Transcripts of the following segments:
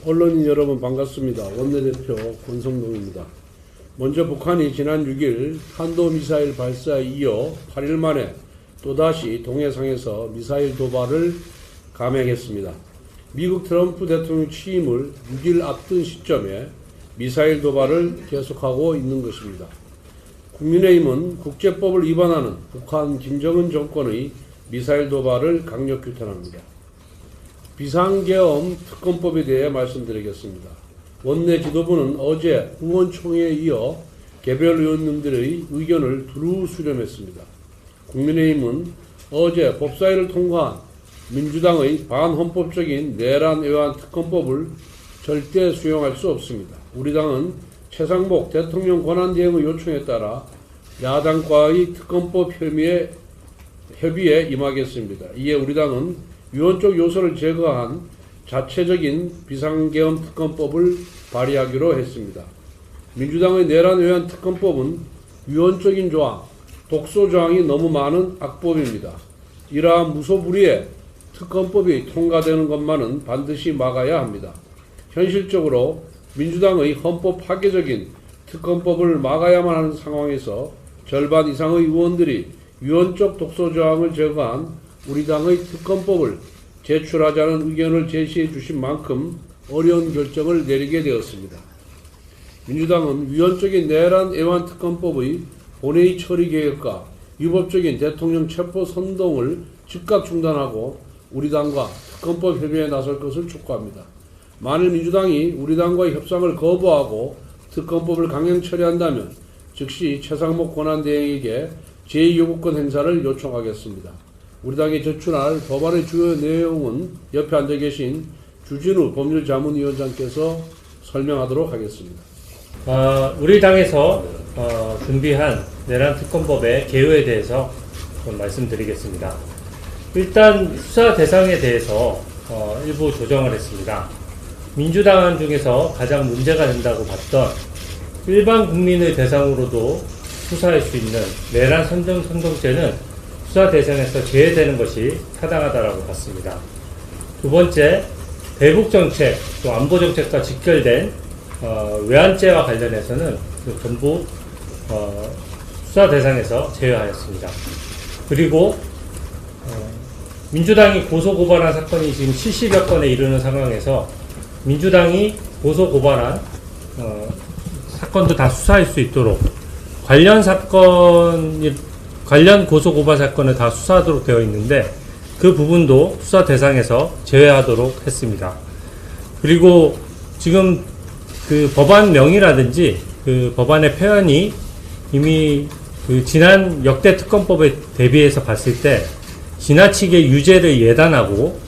언론인 여러분 반갑습니다. 원내대표 권성동입니다. 먼저 북한이 지난 6일 탄도미사일 발사에 이어 8일 만에 또다시 동해상에서 미사일 도발을 감행했습니다. 미국 트럼프 대통령 취임을 6일 앞둔 시점에 미사일 도발을 계속하고 있는 것입니다. 국민의힘은 국제법을 위반하는 북한 김정은 정권의 미사일 도발을 강력 규탄합니다. 비상계엄 특검법에 대해 말씀드리겠습니다. 원내 지도부는 어제 의원총회에 이어 개별 의원님들의 의견을 두루 수렴했습니다. 국민의힘은 어제 법사위를 통과한 민주당의 반헌법적인 내란 외환 특검법을 절대 수용할 수 없습니다. 우리 당은 최상목 대통령 권한대행의 요청에 따라 야당과의 특검법 협의에 임하겠습니다. 이에 우리 당은 위헌적 요소를 제거한 자체적인 비상계엄 특검법을 발의하기로 했습니다. 민주당의 내란 외환 특검법은 위헌적인 조항, 독소 조항이 너무 많은 악법입니다. 이러한 무소불위의 특검법이 통과되는 것만은 반드시 막아야 합니다. 현실적으로 민주당의 헌법 파괴적인 특검법을 막아야만 하는 상황에서 절반 이상의 의원들이 위헌적 독소 조항을 제거한 우리 당의 특검법을 제출하자는 의견을 제시해 주신 만큼 어려운 결정을 내리게 되었습니다. 민주당은 위헌적인 내란 애완 특검법의 본회의 처리 계획과 위법적인 대통령 체포 선동을 즉각 중단하고 우리 당과 특검법 협의에 나설 것을 촉구합니다. 만일 민주당이 우리 당과의 협상을 거부하고 특검법을 강행 처리한다면 즉시 최상목 권한대행에게 제2요구권 행사를 요청하겠습니다. 우리 당이 제출할 법안의 주요 내용은 옆에 앉아 계신 주진우 법률자문위원장께서 설명하도록 하겠습니다. 우리 당에서 준비한 내란 특검법의 개요에 대해서 좀 말씀드리겠습니다. 일단 수사 대상에 대해서 일부 조정을 했습니다. 민주당 중에서 가장 문제가 된다고 봤던 일반 국민의 대상으로도 수사할 수 있는 내란 선동죄는 수사 대상에서 제외되는 것이 타당하다고 봤습니다. 두 번째, 대북정책, 또 안보정책과 직결된 외환죄와 관련해서는 전부 수사 대상에서 제외하였습니다. 그리고 민주당이 고소고발한 사건이 지금 70여 건에 이르는 상황에서 민주당이 고소고발한 사건도 다 수사할 수 있도록 관련 고소고발 사건을 다 수사하도록 되어 있는데 그 부분도 수사 대상에서 제외하도록 했습니다. 그리고 지금 그 법안명이라든지 그 법안의 표현이 이미 그 지난 역대 특검법에 대비해서 봤을 때 지나치게 유죄를 예단하고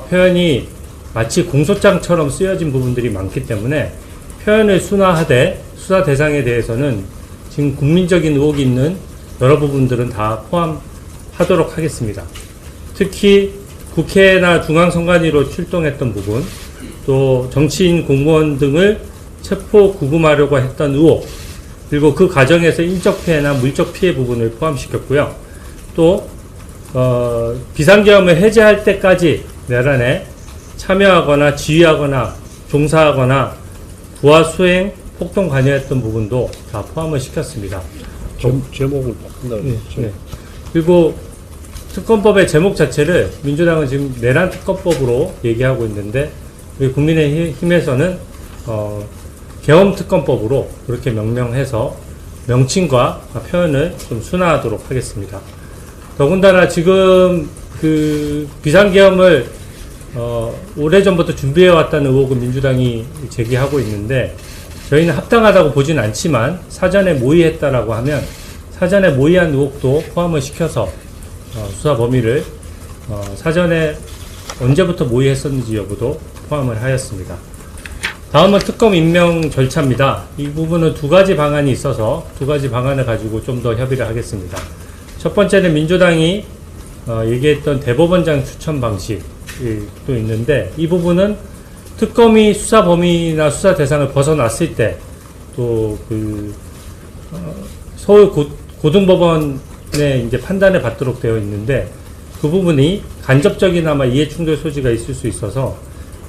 표현이 마치 공소장처럼 쓰여진 부분들이 많기 때문에 표현을 순화하되 수사 대상에 대해서는 지금 국민적인 의혹이 있는 여러 부분들은 다 포함하도록 하겠습니다. 특히 국회나 중앙선관위로 출동했던 부분, 또 정치인, 공무원 등을 체포 구금하려고 했던 의혹, 그리고 그 과정에서 인적 피해나 물적 피해 부분을 포함시켰고요. 또 비상계엄을 해제할 때까지 내란에 참여하거나 지휘하거나 종사하거나 부하 수행, 폭동 관여했던 부분도 다 포함을 시켰습니다. 제목을 바꾼다고 했죠. 네. 그리고 특검법의 제목 자체를 민주당은 지금 내란 특검법으로 얘기하고 있는데 우리 국민의힘에서는 계엄 특검법으로 그렇게 명명해서 명칭과 표현을 좀 순화하도록 하겠습니다. 더군다나 지금 그 비상계엄을 오래전부터 준비해왔다는 의혹을 민주당이 제기하고 있는데 저희는 합당하다고 보진 않지만 사전에 모의했다라고 하면 사전에 모의한 의혹도 포함을 시켜서 수사 범위를 사전에 언제부터 모의했었는지 여부도 포함을 하였습니다. 다음은 특검 임명 절차입니다. 이 부분은 두 가지 방안이 있어서 두 가지 방안을 가지고 좀 더 협의를 하겠습니다. 첫 번째는 민주당이 얘기했던 대법원장 추천 방식도 있는데 이 부분은 특검이 수사 범위나 수사 대상을 벗어났을 때 또 그 서울 고등법원의 이제 판단을 받도록 되어 있는데 그 부분이 간접적이나마 이해충돌 소지가 있을 수 있어서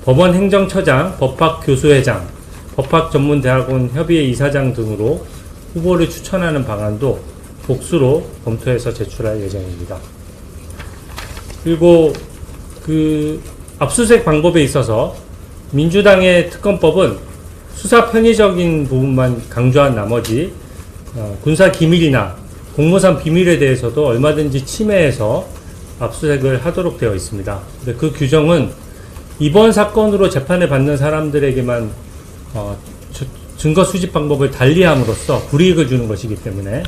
법원행정처장, 법학교수회장, 법학전문대학원 협의회 이사장 등으로 후보를 추천하는 방안도 복수로 검토해서 제출할 예정입니다. 그리고 그 압수수색 방법에 있어서 민주당의 특검법은 수사 편의적인 부분만 강조한 나머지 군사 기밀이나 공무상 비밀에 대해서도 얼마든지 침해해서 압수수색을 하도록 되어 있습니다. 근데 그 규정은 이번 사건으로 재판을 받는 사람들에게만 증거 수집 방법을 달리함으로써 불이익을 주는 것이기 때문에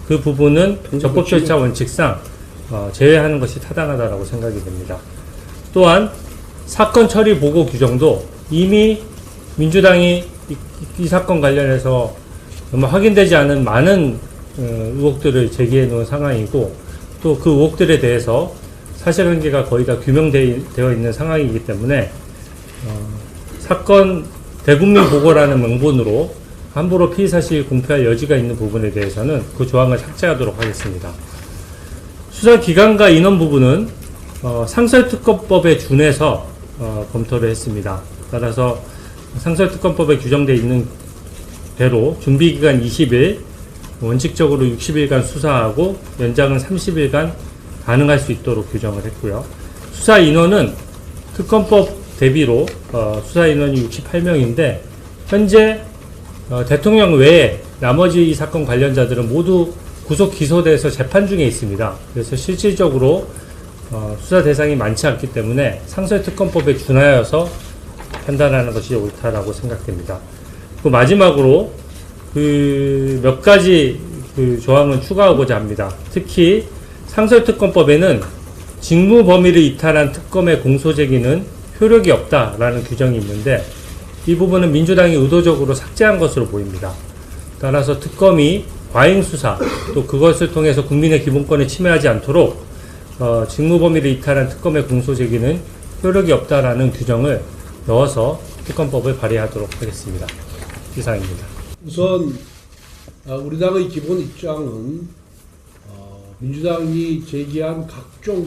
그 부분은 적법 절차 원칙상 제외하는 것이 타당하다고 생각이 됩니다. 또한 사건 처리 보고 규정도 이미 민주당이 이 사건 관련해서 확인되지 않은 많은 의혹들을 제기해 놓은 상황이고 또 그 의혹들에 대해서 사실관계가 거의 다 규명되어 있는 상황이기 때문에 사건 대국민 보고라는 명분으로 함부로 피의사실 공표할 여지가 있는 부분에 대해서는 그 조항을 삭제하도록 하겠습니다. 수사기관과 인원 부분은 상설특검법에 준해서 검토를 했습니다. 따라서 상설특검법에 규정되어 있는 대로 준비기간 20일, 원칙적으로 60일간 수사하고 연장은 30일간 가능할 수 있도록 규정을 했고요. 수사 인원은 특검법 대비로 수사 인원이 68명인데 현재 대통령 외에 나머지 이 사건 관련자들은 모두 구속 기소돼서 재판 중에 있습니다. 그래서 실질적으로 수사 대상이 많지 않기 때문에 상설특검법에 준하여서 판단하는 것이 옳다라고 생각됩니다. 그 마지막으로 그 몇 가지 그 조항을 추가하고자 합니다. 특히 상설특검법에는 직무 범위를 이탈한 특검의 공소제기는 효력이 없다라는 규정이 있는데 이 부분은 민주당이 의도적으로 삭제한 것으로 보입니다. 따라서 특검이 과잉수사 또 그것을 통해서 국민의 기본권을 침해하지 않도록 직무 범위를 이탈한 특검의 공소제기는 효력이 없다라는 규정을 넣어서 특검법을 발의하도록 하겠습니다. 이상입니다. 우선 우리 당의 기본 입장은 민주당이 제기한 각종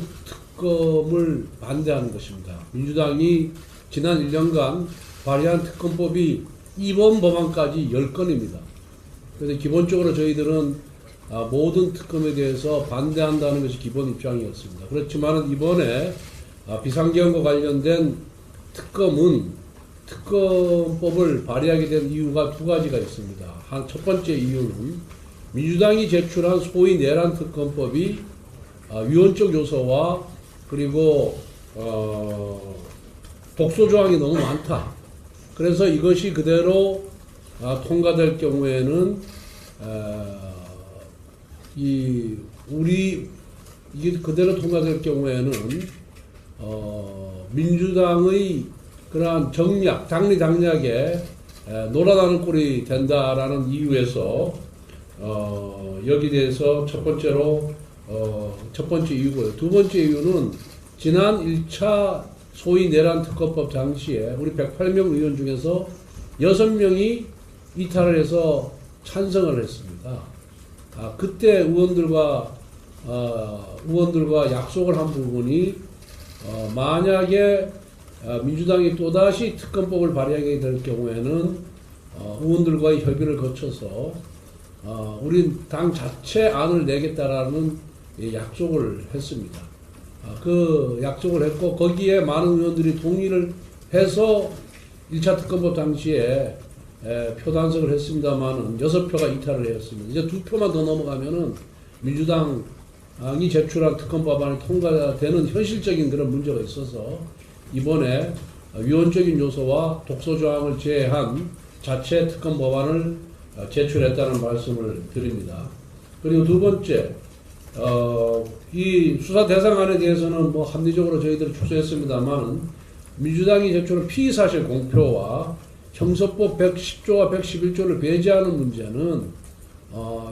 특검을 반대하는 것입니다. 민주당이 지난 1년간 발의한 특검법이 이번 법안까지 10건입니다. 그래서 기본적으로 저희들은 모든 특검에 대해서 반대한다는 것이 기본 입장이었습니다. 그렇지만 이번에 비상계엄과 관련된 특검법을 발의하게 된 이유가 두 가지가 있습니다. 첫 번째 이유는 민주당이 제출한 소위 내란 특검법이 위헌적 요소와 그리고 독소 조항이 너무 많다. 그래서 이것이 그대로 통과될 경우에는 이게 그대로 통과될 경우에는 민주당의 그러한 정략, 당리당략에 놀아나는 꼴이 된다라는 이유에서 여기 대해서 첫 번째 이유고요. 두 번째 이유는 지난 1차 소위 내란 특검법 당시에 우리 108명 의원 중에서 6명이 이탈을 해서 찬성을 했습니다. 그때 의원들과 약속을 한 부분이 만약에 민주당이 또다시 특검법을 발의하게 될 경우에는 의원들과의 협의를 거쳐서 우린 당 자체 안을 내겠다라는 약속을 했습니다. 그 약속을 했고 거기에 많은 의원들이 동의를 해서 1차 특검법 당시에 표단속을 했습니다만은 6표가 이탈을 했습니다. 이제 2표만 더 넘어가면은 민주당이 제출한 특검법안이 통과되는 현실적인 그런 문제가 있어서 이번에 위헌적인 요소와 독소 조항을 제외한 자체 특검법안을 제출했다는 말씀을 드립니다. 그리고 두 번째, 이 수사 대상안에 대해서는 뭐 합리적으로 저희들이 추수했습니다만 민주당이 제출한 피의사실 공표와 형사법 110조와 111조를 배제하는 문제는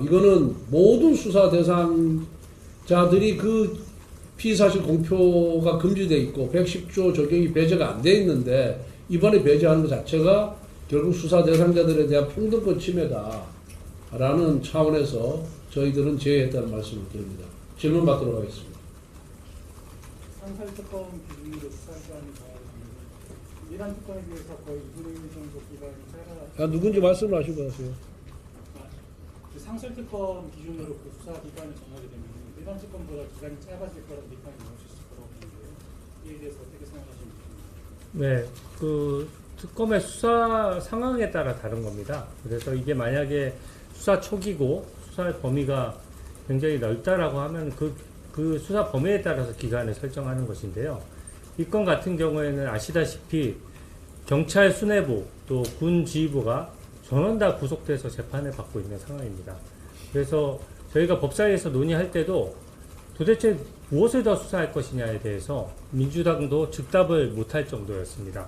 이거는 모든 수사 대상자들이 그 피의사실 공표가 금지되어 있고 110조 적용이 배제가 안 돼 있는데 이번에 배제하는 것 자체가 결국 수사 대상자들에 대한 평등권 침해다라는 차원에서 저희들은 제외했다는 말씀을 드립니다. 질문 받도록 하겠습니다. 상설특검 기준으로 수사기관이 이란 특검에 비해서 거의 2분의 1 정도 기간이 짧아. 누군지 말씀을 하시고 하세요. 그 상설 특검 기준으로 그 수사 기간이 정하게 되면 일반 특검보다 기간이 짧아질 거라는 비판이 나올 수 있을 거라고 보는데요. 이에 대해서 어떻게 생각하십니까? 네, 그 특검의 수사 상황에 따라 다른 겁니다. 그래서 이게 만약에 수사 초기고 수사의 범위가 굉장히 넓다라고 하면 그 수사 범위에 따라서 기간을 설정하는 것인데요. 이 건 같은 경우에는 아시다시피 경찰 수뇌부 또 군 지휘부가 전원 다 구속돼서 재판을 받고 있는 상황입니다. 그래서 저희가 법사위에서 논의할 때도 도대체 무엇을 더 수사할 것이냐에 대해서 민주당도 즉답을 못할 정도였습니다.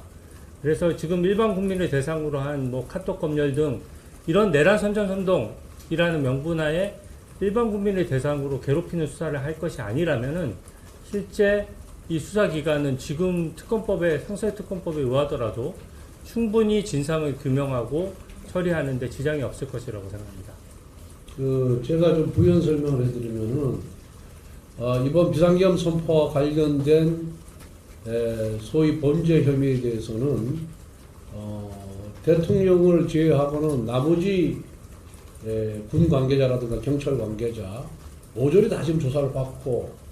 그래서 지금 일반 국민을 대상으로 한 뭐 카톡 검열 등 이런 내란 선전선동이라는 명분하에 일반 국민을 대상으로 괴롭히는 수사를 할 것이 아니라면은 실제 이 수사 기간은 지금 상설 특검법에 의하더라도 충분히 진상을 규명하고 처리하는데 지장이 없을 것이라고 생각합니다. 제가 좀 부연 설명을 해드리면은 이번 비상계엄 선포와 관련된 소위 범죄 혐의에 대해서는 대통령을 제외하고는 나머지 군 관계자라든가 경찰 관계자 모조리 다 지금 조사를 받고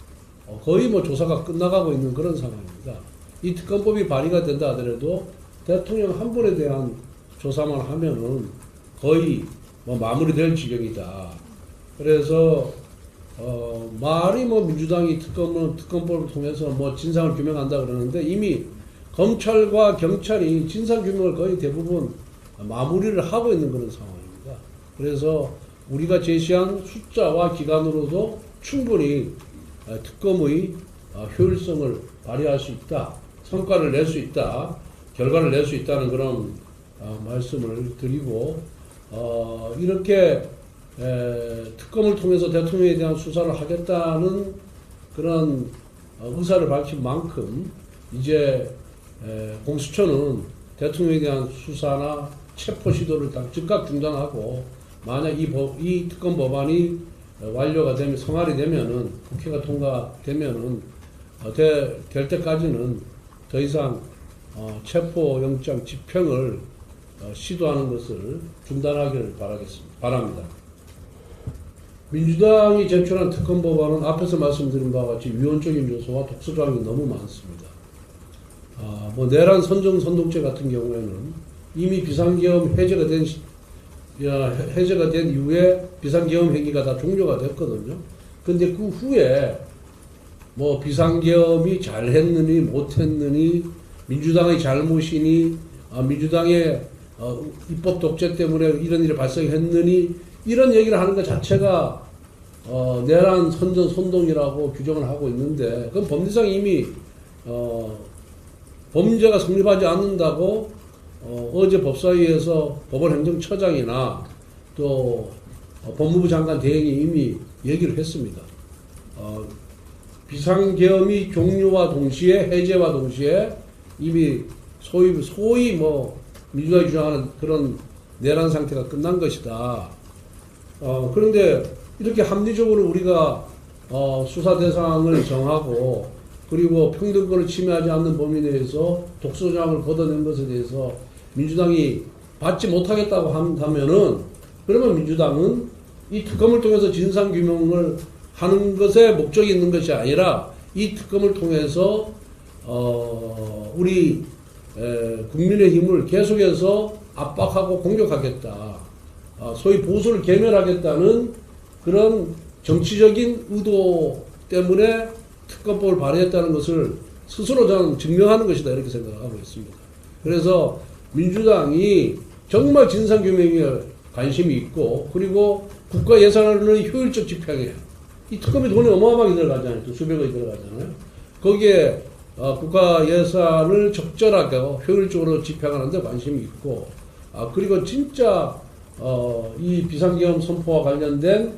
거의 뭐 조사가 끝나가고 있는 그런 상황입니다. 이 특검법이 발의가 된다 하더라도 대통령 한 분에 대한 조사만 하면은 거의 뭐 마무리될 지경이다. 그래서 말이 뭐 민주당이 특검법을 통해서 뭐 진상을 규명한다 그러는데 이미 검찰과 경찰이 진상 규명을 거의 대부분 마무리를 하고 있는 그런 상황입니다. 그래서 우리가 제시한 숫자와 기간으로도 충분히 특검의 효율성을 발휘할 수 있다, 성과를 낼 수 있다, 결과를 낼 수 있다는 그런 말씀을 드리고 이렇게 특검을 통해서 대통령에 대한 수사를 하겠다는 그런 의사를 밝힌 만큼 이제 공수처는 대통령에 대한 수사나 체포 시도를 다 즉각 중단하고 만약 이 특검 법안이 완료가 되면 성할이 되면은 국회가 통과되면은 될 때까지는 더 이상 체포영장 집행을 시도하는 것을 중단하기를 바랍니다. 민주당이 제출한 특검 법안은 앞에서 말씀드린 바와 같이 위헌적인 요소와 독소 조항이 너무 많습니다. 뭐 내란 선동죄 같은 경우에는 이미 비상계엄 해제가 된 이후에 비상계엄 행위가 다 종료가 됐거든요. 근데 그 후에 뭐 비상계엄이 잘했느니 못했느니 민주당의 잘못이니 민주당의 입법 독재 때문에 이런 일이 발생했느니 이런 얘기를 하는 것 자체가 내란 선동이라고 규정을 하고 있는데 그건 법리상 이미 범죄가 성립하지 않는다고 어제 법사위에서 법원행정처장이나 또 법무부 장관 대행이 이미 얘기를 했습니다. 비상계엄이 종료와 동시에 해제와 동시에 이미 소위 뭐 민주당이 주장하는 그런 내란 상태가 끝난 것이다. 그런데 이렇게 합리적으로 우리가 수사 대상을 정하고 그리고 평등권을 침해하지 않는 범위 내에서 독소조항을 걷어낸 것에 대해서 민주당이 받지 못하겠다고 한다면은 그러면 민주당은 이 특검을 통해서 진상규명을 하는 것에 목적이 있는 것이 아니라 이 특검을 통해서 우리 국민의힘을 계속해서 압박하고 공격하겠다. 소위 보수를 괴멸하겠다는 그런 정치적인 의도 때문에 특검법을 발의했다는 것을 스스로 저는 증명하는 것이다 이렇게 생각하고 있습니다. 그래서 민주당이 정말 진상규명에 관심이 있고 그리고 국가 예산을 효율적 집행해. 이 특검에 돈이 어마어마하게 들어가잖아요. 또 수백억이 들어가잖아요. 거기에 국가 예산을 적절하게 효율적으로 집행하는 데 관심이 있고 그리고 진짜 이 비상계엄 선포와 관련된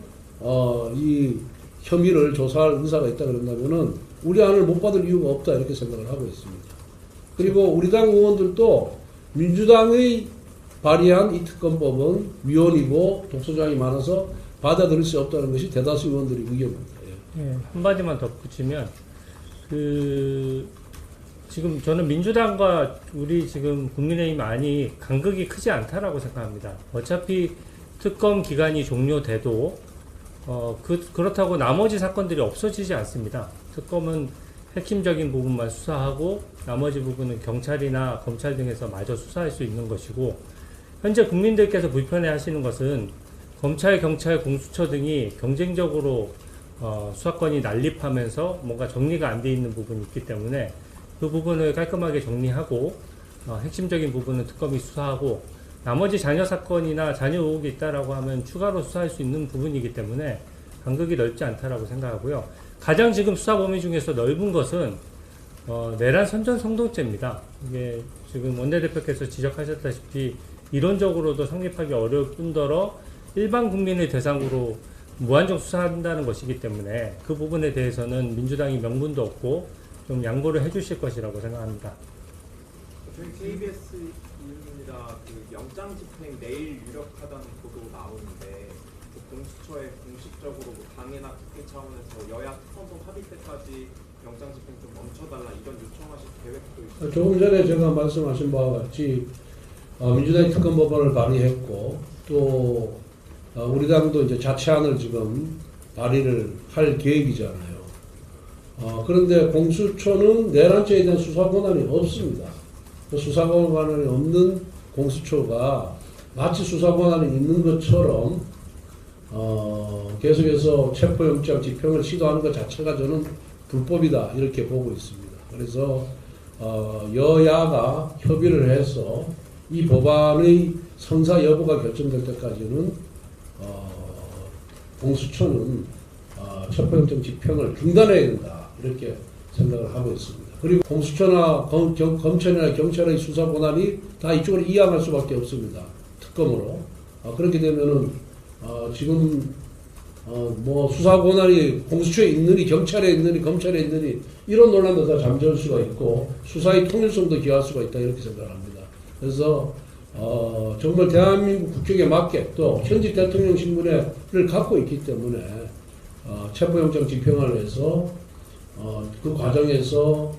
이 혐의를 조사할 의사가 있다 그런다면은 우리 안을 못 받을 이유가 없다 이렇게 생각을 하고 있습니다. 그리고 우리 당 의원들도 민주당의 발의한 이 특검법은 위헌이고 독소조항이 많아서 받아들일 수 없다는 것이 대다수 의원들의 의견입니다. 예, 한마디만 덧붙이면 지금 저는 민주당과 우리 지금 국민의힘 안이 간극이 크지 않다라고 생각합니다. 어차피 특검 기간이 종료돼도 그렇다고 나머지 사건들이 없어지지 않습니다. 특검은 핵심적인 부분만 수사하고 나머지 부분은 경찰이나 검찰 등에서 마저 수사할 수 있는 것이고, 현재 국민들께서 불편해 하시는 것은 검찰, 경찰, 공수처 등이 경쟁적으로 수사권이 난립하면서 뭔가 정리가 안 돼 있는 부분이 있기 때문에 그 부분을 깔끔하게 정리하고 핵심적인 부분은 특검이 수사하고 나머지 자녀 사건이나 자녀 의혹이 있다라고 하면 추가로 수사할 수 있는 부분이기 때문에 간극이 넓지 않다라고 생각하고요. 가장 지금 수사 범위 중에서 넓은 것은 내란 선전성동죄입니다. 이게 지금 원내대표께서 지적하셨다시피 이론적으로도 성립하기 어려울 뿐더러 일반 국민을 대상으로 무한정 수사한다는 것이기 때문에 그 부분에 대해서는 민주당이 명분도 없고 좀 양보를 해주실 것이라고 생각합니다. 저희 KBS입니다. 그 영장 집행 내일 유력하다는 보도 나오는데 그 공수처에 공식적으로 뭐 당이나 국회 차원에서 여야 특검법 합의 때까지 영장 집행 좀 멈춰달라 이런 요청하실 계획도 있어요? 조금 전에 제가 말씀하신 바와 같이 민주당이 특검 법안을 발의했고 또 우리 당도 이제 자체안을 지금 발의를 할 계획이잖아요. 그런데 공수처는 내란죄에 대한 수사 권한이 없습니다. 그 수사 권한이 없는 공수처가 마치 수사 권한이 있는 것처럼 계속해서 체포영장 집행을 시도하는 것 자체가 저는 불법이다 이렇게 보고 있습니다. 그래서 여야가 협의를 해서 이 법안의 성사 여부가 결정될 때까지는 공수처는 체포영장 집행을 중단해야 된다 이렇게 생각을 하고 있습니다. 그리고 공수처나 검찰이나 경찰의 수사 권한이 다 이쪽으로 이양할 수밖에 없습니다. 특검으로. 그렇게 되면은 지금 뭐 수사 권한이 공수처에 있느니 경찰에 있느니 검찰에 있느니 이런 논란도 다 잠재울 수가 있고 수사의 통일성도 기할 수가 있다 이렇게 생각합니다. 그래서 정말 대한민국 국격에 맞게 또 현직 대통령 신분을 갖고 있기 때문에 체포영장 집행을 해서 그 과정에서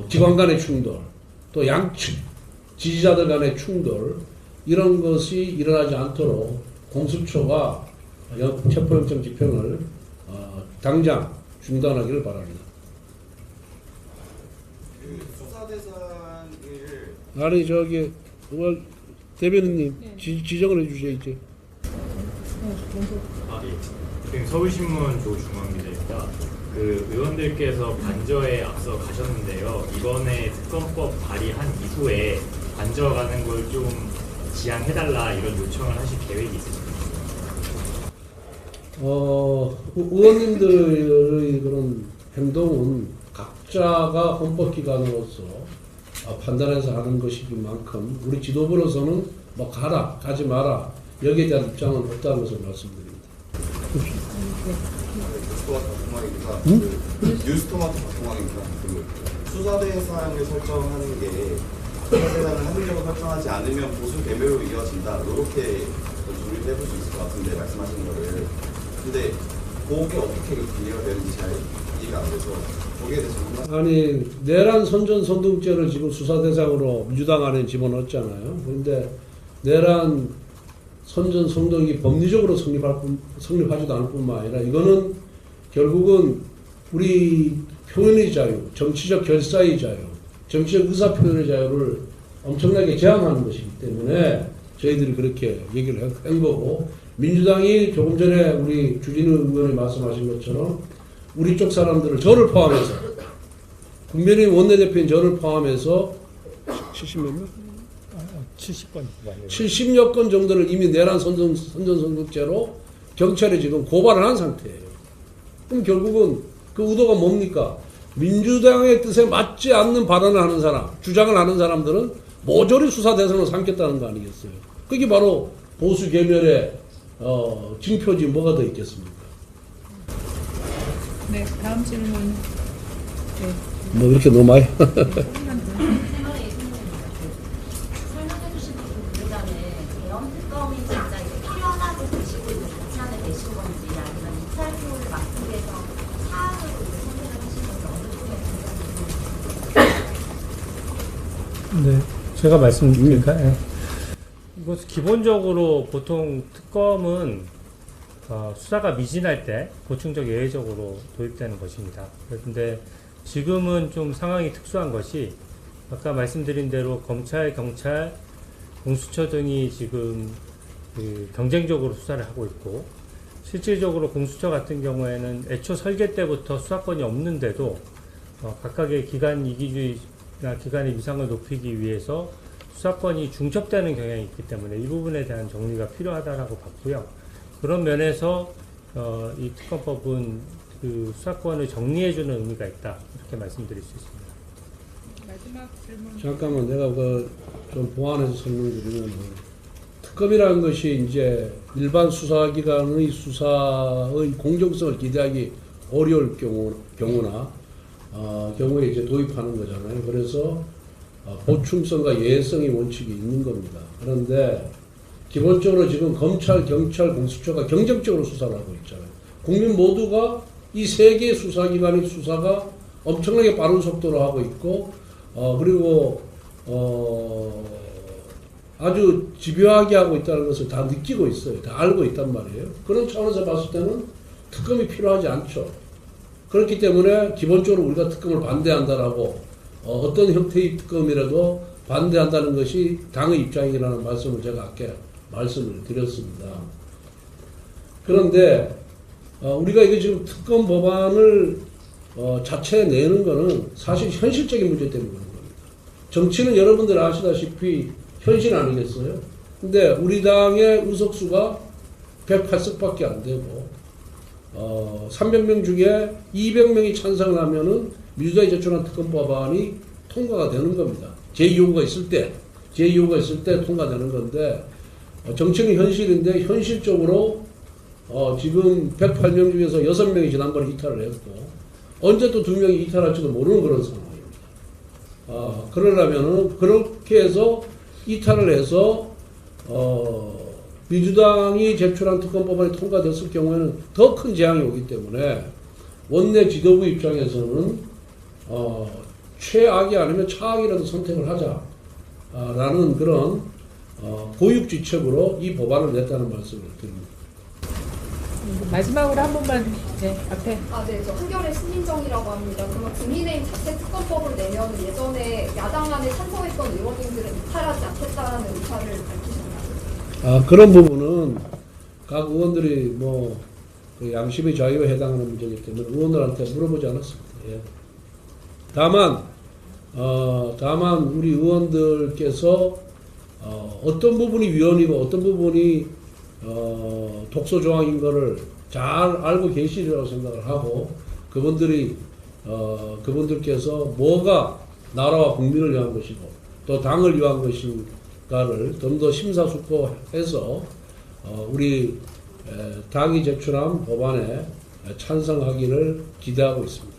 기관 간의 충돌 또 양측 지지자들 간의 충돌 이런 것이 일어나지 않도록 공수처가 체포영장 집행을 당장 중단하기를 바랍니다. 그 수사 대상을 아니 저기 대변인님 지적을 해주셔야지. 지금 서울신문 조중환 기자입니다. 그 의원들께서 관저에 앞서 가셨는데요. 이번에 특검법 발의한 이후에 관저 가는 걸 좀 지양해달라 이런 요청을 하실 계획이 있으십니까? 의원님들의 그런 행동은 각자가 헌법기관으로서 판단해서 하는 것이긴 만큼 우리 지도부로서는 뭐 가지 마라 여기에 대한 입장은 없다는 것을 말씀드립니다. 뉴스토마토 박통왕입니다. 수사 대상을 설정하는 게 수사 대상을 합리적으로 설정하지 않으면 보수 개별로 이어진다. 이렇게 조리를 해볼 수 있을 것 같은데 말씀하시는 거를. 근데 그게 어떻게 분리가 되는지 잘 이해가 안 돼서 거기에 대해서 아니 내란 선전선동죄를 지금 수사 대상으로 민주당 안에 집어넣었잖아요. 그런데 내란 선전선동이 법리적으로 성립하지도 않을 뿐만 아니라 이거는 결국은 우리 표현의 자유, 정치적 결사의 자유, 정치적 의사표현의 자유를 엄청나게 제한하는 것이기 때문에 저희들이 그렇게 얘기를 한 거고, 민주당이 조금 전에 우리 주진우 의원이 말씀하신 것처럼 우리 쪽 사람들을 저를 포함해서 국민의힘 원내대표인 저를 포함해서 70몇 명? 70건 70여 건 정도를 이미 내란 선전선동죄로 경찰에 지금 고발을 한 상태예요. 그럼 결국은 그 의도가 뭡니까? 민주당의 뜻에 맞지 않는 발언을 하는 사람, 주장을 하는 사람들은 모조리 수사 대상으로 삼겠다는 거 아니겠어요? 그게 바로 보수 계멸의 징표지 뭐가 더 있겠습니까? 네, 다음 질문. 네. 뭐 이렇게 너무 많이 설명해 주신 부분보다는 대형 특검이 진짜 이제 필요하다고 보시고 있는 가치안에 계신 건지 아니면 2차 표를 막기 위해서 사안으로 선택을 하신 건지 어느 쪽에 네, 제가 말씀드릴까요? 예. 이것 기본적으로 보통 특검은 수사가 미진할 때 보충적 예외적으로 도입되는 것입니다. 그런데 지금은 좀 상황이 특수한 것이 아까 말씀드린 대로 검찰, 경찰, 공수처 등이 지금 그 경쟁적으로 수사를 하고 있고 실질적으로 공수처 같은 경우에는 애초 설계 때부터 수사권이 없는데도 각각의 기관 이기주의나 기관의 위상을 높이기 위해서 수사권이 중첩되는 경향이 있기 때문에 이 부분에 대한 정리가 필요하다라고 봤고요. 그런 면에서 이 특검법은 그 수사권을 정리해주는 의미가 있다 이렇게 말씀드릴 수 있습니다. 마지막 질문. 잠깐만 내가 좀 보완해서 설명드리면 특검이라는 것이 이제 일반 수사기관의 수사의 공정성을 기대하기 어려울 경우에 이제 도입하는 거잖아요. 그래서 보충성과 예외성의 원칙이 있는 겁니다. 그런데 기본적으로 지금 검찰, 경찰, 공수처가 경쟁적으로 수사를 하고 있잖아요. 국민 모두가 이 세 개의 수사기관의 수사가 엄청나게 빠른 속도로 하고 있고 그리고 아주 집요하게 하고 있다는 것을 다 느끼고 있어요. 다 알고 있단 말이에요. 그런 차원에서 봤을 때는 특검이 필요하지 않죠. 그렇기 때문에 기본적으로 우리가 특검을 반대한다라고 어떤 형태의 특검이라도 반대한다는 것이 당의 입장이라는 말씀을 제가 아까 말씀을 드렸습니다. 그런데 우리가 이게 지금 특검 법안을 자체에 내는 거는 사실 현실적인 문제 때문에 그런 겁니다. 정치는 여러분들 아시다시피 현실 아니겠어요? 근데 우리 당의 의석수가 108석밖에 안 되고 300명 중에 200명이 찬성을 하면은 민주당이 제출한 특검 법안이 통과가 되는 겁니다. 제2호가 있을 때 통과되는 건데 정치는 현실인데 현실적으로 지금 108명 중에서 6명이 지난번에 이탈을 했고 언제 또 2명이 이탈할지도 모르는 그런 상황입니다. 그러려면은 그렇게 해서 이탈을 해서 민주당이 제출한 특검법안이 통과됐을 경우에는 더 큰 재앙이 오기 때문에 원내 지도부 입장에서는 최악이 아니면 차악이라도 선택을 하자라는 그런 고육지책으로 이 법안을 냈다는 말씀을 드립니다. 마지막으로 한 번만 앞에. 네, 저 한겨레 신민정이라고 합니다. 그러면 국민의힘 자체 특검법을 내면 예전에 야당안에 찬성했던 의원님들은 이탈하지 않겠다는 의사를 밝히셨나요? 그런 부분은 각 의원들이 그 양심의 자유에 해당하는 문제이기 때문에 의원들한테 물어보지 않았습니다. 예. 다만 우리 의원들께서 어떤 부분이 위헌이고 어떤 부분이 독소 조항인 거를 잘 알고 계시리라고 생각을 하고 그분들께서 뭐가 나라와 국민을 위한 것이고 또 당을 위한 것인가를 좀 더 심사숙고해서 우리 당이 제출한 법안에 찬성하기를 기대하고 있습니다.